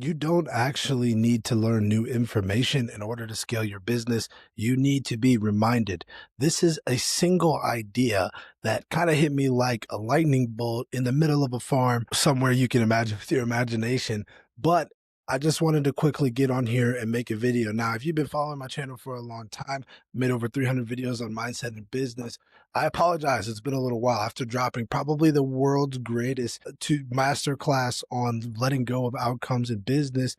You don't actually need to learn new information in order to scale your business. You need to be reminded. This is a single idea that kind of hit me like a lightning bolt in the middle of a farm somewhere you can imagine with your imagination. But I just wanted to quickly get on here and make a video. Now, if you've been following my channel for a long time, made over 300 videos on mindset and business, I apologize. It's been a little while after dropping probably the world's greatest masterclass on letting go of outcomes in business.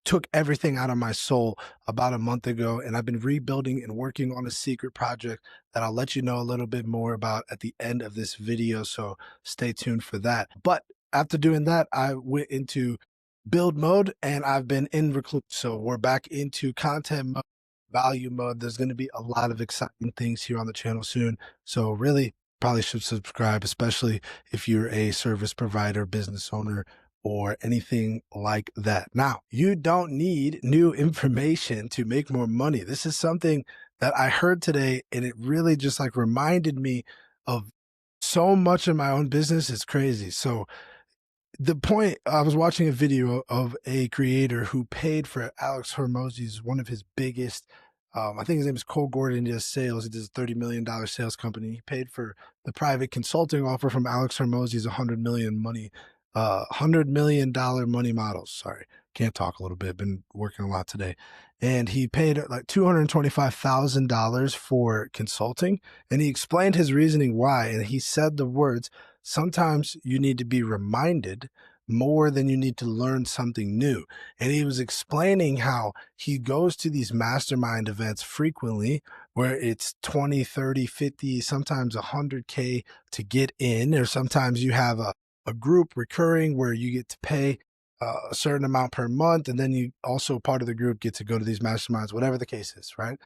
Took everything out of my soul about a month ago, and I've been rebuilding and working on a secret project that I'll let you know a little bit more about at the end of this video. So stay tuned for that. But after doing that, I went into build mode and I've been in recruit. So we're back into content mode, value mode. There's going to be a lot of exciting things here on the channel soon. So really probably should subscribe, especially if you're a service provider, business owner, or anything like that. Now, you don't need new information to make more money. This is something that I heard today, and it really just like reminded me of so much of my own business. It's crazy. So the point, I was watching a video of a creator who paid for Alex Hormozi's, one of his biggest, I think his name is Cole Gordon, he does sales. He does a $30 million sales company. He paid for the private consulting offer from Alex Hormozi's $100 million money models. Sorry, can't talk a little bit. Been working a lot today. And he paid like $225,000 for consulting. And he explained his reasoning why. And he said the words, sometimes you need to be reminded more than you need to learn something new. And he was explaining how he goes to these mastermind events frequently where it's 20, 30, 50, sometimes 100K to get in, or sometimes you have a group recurring where you get to pay a certain amount per month. And then you also, part of the group, get to go to these masterminds, whatever the case is, right?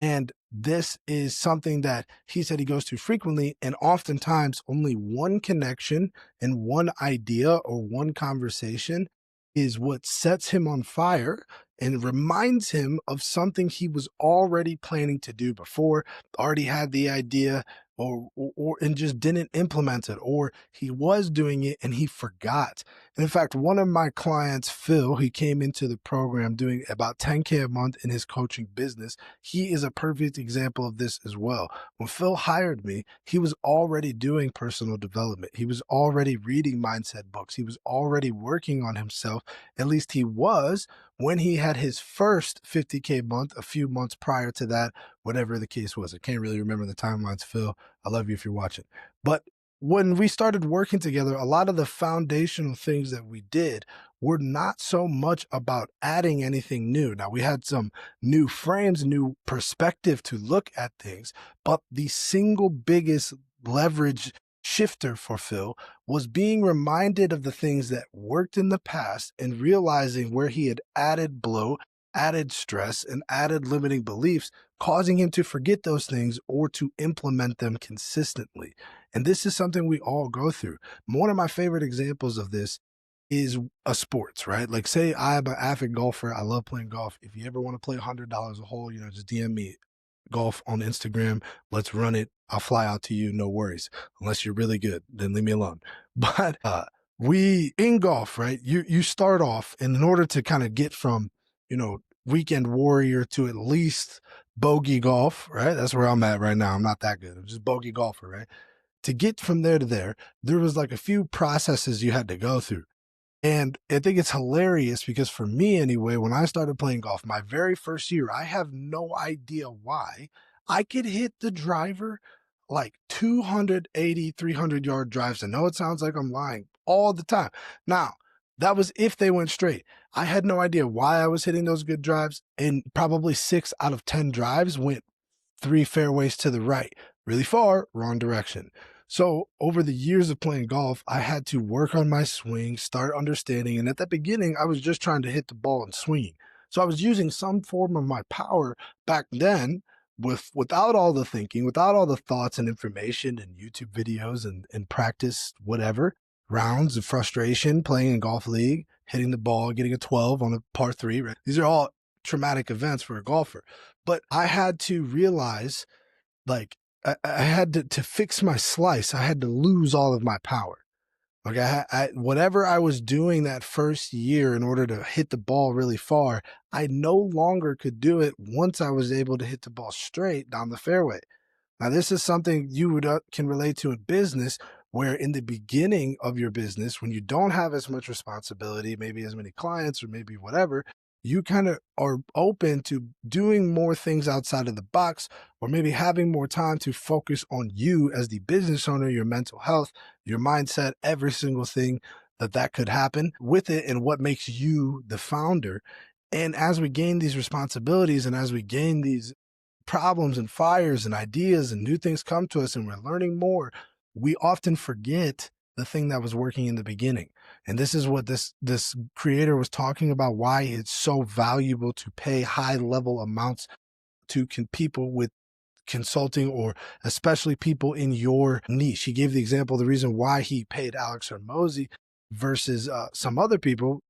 And this is something that he said he goes to frequently, and oftentimes only one connection and one idea or one conversation is what sets him on fire and reminds him of something he was already planning to do before, already had the idea, or and just didn't implement it, or he was doing it and he forgot. And in fact, one of my clients, Phil, he came into the program doing about 10K a month in his coaching business. He is a perfect example of this as well. When Phil hired me, he was already doing personal development. He was already reading mindset books. He was already working on himself. At least he was when he had his first 50K month a few months prior to that, whatever the case was. I can't really remember the timelines, Phil. I love you if you're watching. But when we started working together, a lot of the foundational things that we did were not so much about adding anything new. Now, we had some new frames, new perspective to look at things, but the single biggest leverage shifter for Phil was being reminded of the things that worked in the past and realizing where he had added bloat, added stress, and added limiting beliefs, causing him to forget those things or to implement them consistently. And this is something we all go through. One of my favorite examples of this is a sports, right? Like say I'm an avid golfer. I love playing golf. If you ever want to play $100 a hole, just DM me golf on Instagram. Let's run it. I'll fly out to you. No worries. Unless you're really good, then leave me alone. But we in golf, right? You start off, and in order to kind of get from, weekend warrior to at least bogey golf, right? That's where I'm at right now. I'm not that good. I'm just bogey golfer, right? To get from there to there was like a few processes you had to go through. And I think it's hilarious because for me anyway, when I started playing golf, my very first year, I have no idea why I could hit the driver like 280, 300-yard drives. I know it sounds like I'm lying all the time. Now, that was if they went straight. I had no idea why I was hitting those good drives, and probably 6 out of 10 drives went 3 fairways to the right, really far, wrong direction. So over the years of playing golf, I had to work on my swing, start understanding. And at the beginning, I was just trying to hit the ball and swing. So I was using some form of my power back then without all the thinking, without all the thoughts and information and YouTube videos and practice, whatever, rounds of frustration, playing in golf league, hitting the ball, getting a 12 on a par 3. Right? These are all traumatic events for a golfer. But I had to realize, like, I had to fix my slice. I had to lose all of my power. Like whatever I was doing that first year in order to hit the ball really far, I no longer could do it once I was able to hit the ball straight down the fairway. Now, this is something you can relate to in business, where in the beginning of your business, when you don't have as much responsibility, maybe as many clients or maybe whatever, you kind of are open to doing more things outside of the box, or maybe having more time to focus on you as the business owner, your mental health, your mindset, every single thing that could happen with it, and what makes you the founder. And as we gain these responsibilities and as we gain these problems and fires and ideas and new things come to us and we're learning more, we often forget the thing that was working in the beginning. And this is what this creator was talking about, why it's so valuable to pay high level amounts to people with consulting, or especially people in your niche. He gave the example, the reason why he paid Alex Hormozi versus some other people.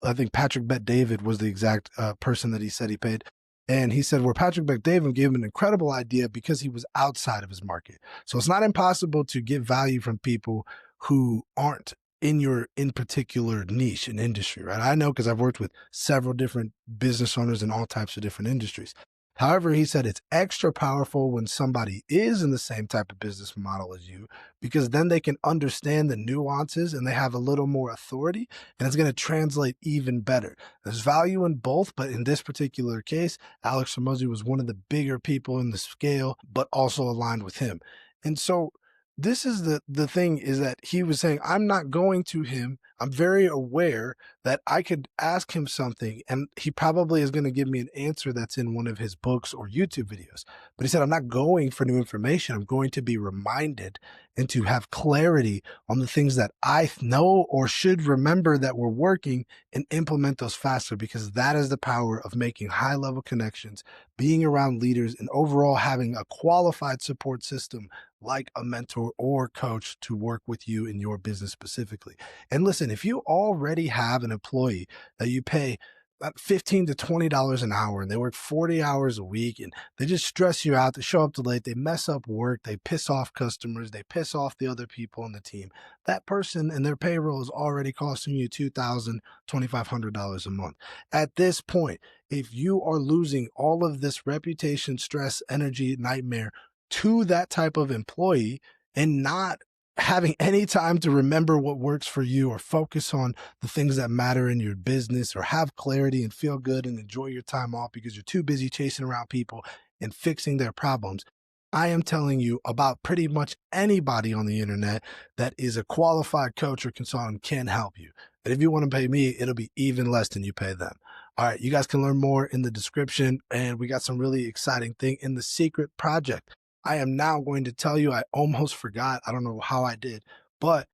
I think Patrick Bet David was the exact person that he said he paid. And he said where Patrick Bet David gave him an incredible idea because he was outside of his market. So it's not impossible to get value from people who aren't in your in particular niche and industry, right? I know because I've worked with several different business owners in all types of different industries. However, he said it's extra powerful when somebody is in the same type of business model as you, because then they can understand the nuances and they have a little more authority, and it's going to translate even better. There's value in both, but in this particular case, Alex Hormozi was one of the bigger people in the scale, but also aligned with him. And so this is the thing, is that he was saying, I'm not going to him. I'm very aware that I could ask him something and he probably is going to give me an answer that's in one of his books or YouTube videos. But he said, I'm not going for new information. I'm going to be reminded and to have clarity on the things that I know or should remember that were working, and implement those faster, because that is the power of making high level connections, being around leaders, and overall having a qualified support system like a mentor or coach to work with you in your business specifically. And listen, if you already have an employee that you pay about $15 to $20 an hour and they work 40 hours a week and they just stress you out, they show up too late, they mess up work, they piss off customers, they piss off the other people on the team, that person and their payroll is already costing you $2,000, $2,500 a month. At this point, if you are losing all of this reputation, stress, energy, nightmare to that type of employee, and not having any time to remember what works for you or focus on the things that matter in your business, or have clarity and feel good and enjoy your time off because you're too busy chasing around people and fixing their problems, I am telling you about pretty much anybody on the internet that is a qualified coach or consultant can help you. And if you want to pay me, it'll be even less than you pay them. All right, you guys can learn more in the description, and we got some really exciting thing in the secret project. I am now going to tell you, I almost forgot. I don't know how I did, but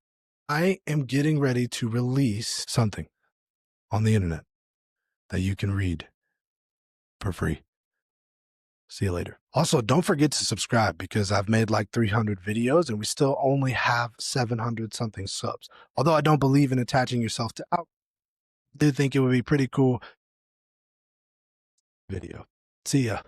I am getting ready to release something on the internet that you can read for free. See you later. Also, don't forget to subscribe, because I've made like 300 videos and we still only have 700 something subs. Although I don't believe in attaching yourself to out, I do think it would be pretty cool video. See ya.